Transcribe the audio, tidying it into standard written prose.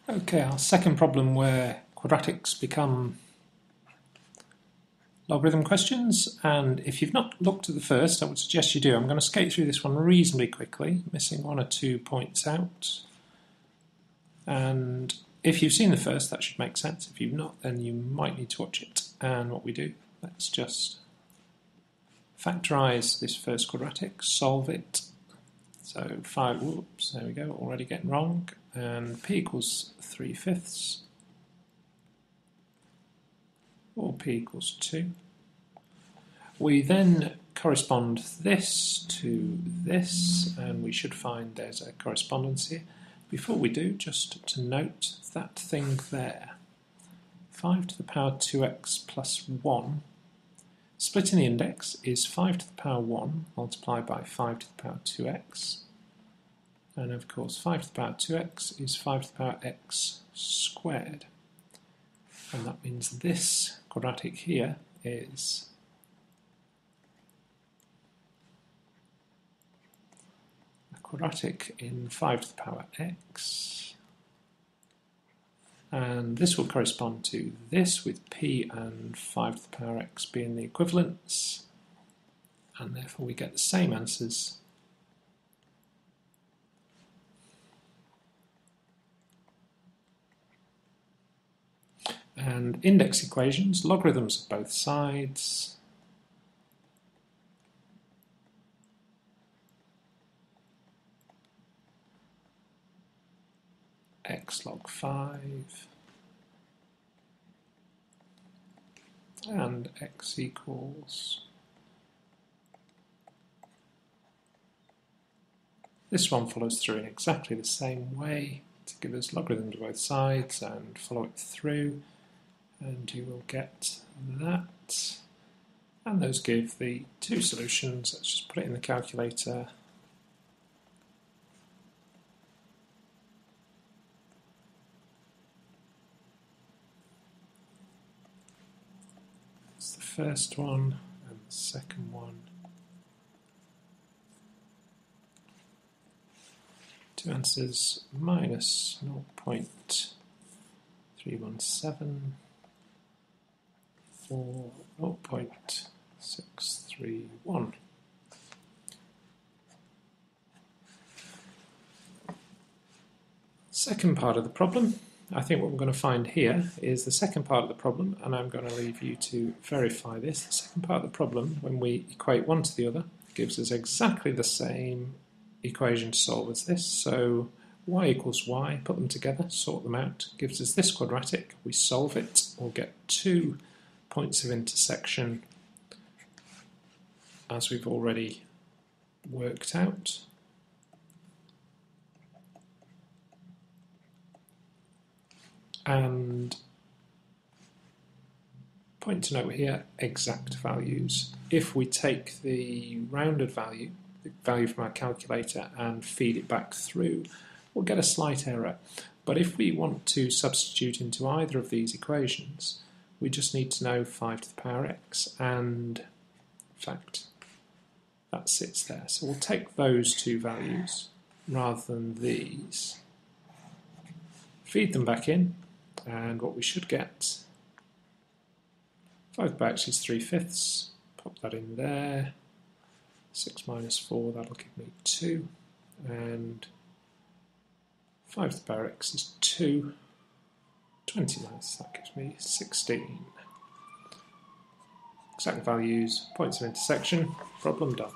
Okay, our second problem where quadratics become logarithm questions, and if you've not looked at the first, I would suggest you do. I'm going to skate through this one reasonably quickly, missing 1 or 2 points out. And if you've seen the first, that should make sense. If you've not, then you might need to watch it. And what we do, let's just factorise this first quadratic, solve it. So 5, whoops, there we go, already getting wrong. And p equals 3/5, or p equals 2. We then correspond this to this, and we should find there's a correspondence here. Before we do, just to note that thing there, 5 to the power 2x plus 1. Splitting the index is 5 to the power 1 multiplied by 5 to the power 2x. And of course 5 to the power 2x is 5 to the power x squared. And that means this quadratic here is a quadratic in 5 to the power x. And this will correspond to this, with p and 5 to the power x being the equivalents. And therefore we get the same answers. And index equations, logarithms of both sides. X log 5 and x equals, this one follows through in exactly the same way to give us logarithms of both sides, and follow it through and you will get that, and those give the two solutions. Let's just put it in the calculator. That's the first one, and the second one. Two answers, minus 0.317 or 0.631. Second part of the problem, I think what we're going to find here is the second part of the problem, and I'm going to leave you to verify this. The second part of the problem, when we equate one to the other, gives us exactly the same equation to solve as this. So y equals y, put them together, sort them out, gives us this quadratic. We solve it, we'll get 2 points of intersection as we've already worked out. And point to note here, exact values. If we take the rounded value, the value from our calculator, and feed it back through, we'll get a slight error. But if we want to substitute into either of these equations, we just need to know 5 to the power x, and in fact that sits there. So we'll take those two values rather than these, feed them back in, and what we should get, 5 to the power x is 3/5, pop that in there, 6 minus 4, that'll give me 2, and 5 to the power x is 2, 20 minus, that gives me 16. Exact values, points of intersection, problem done.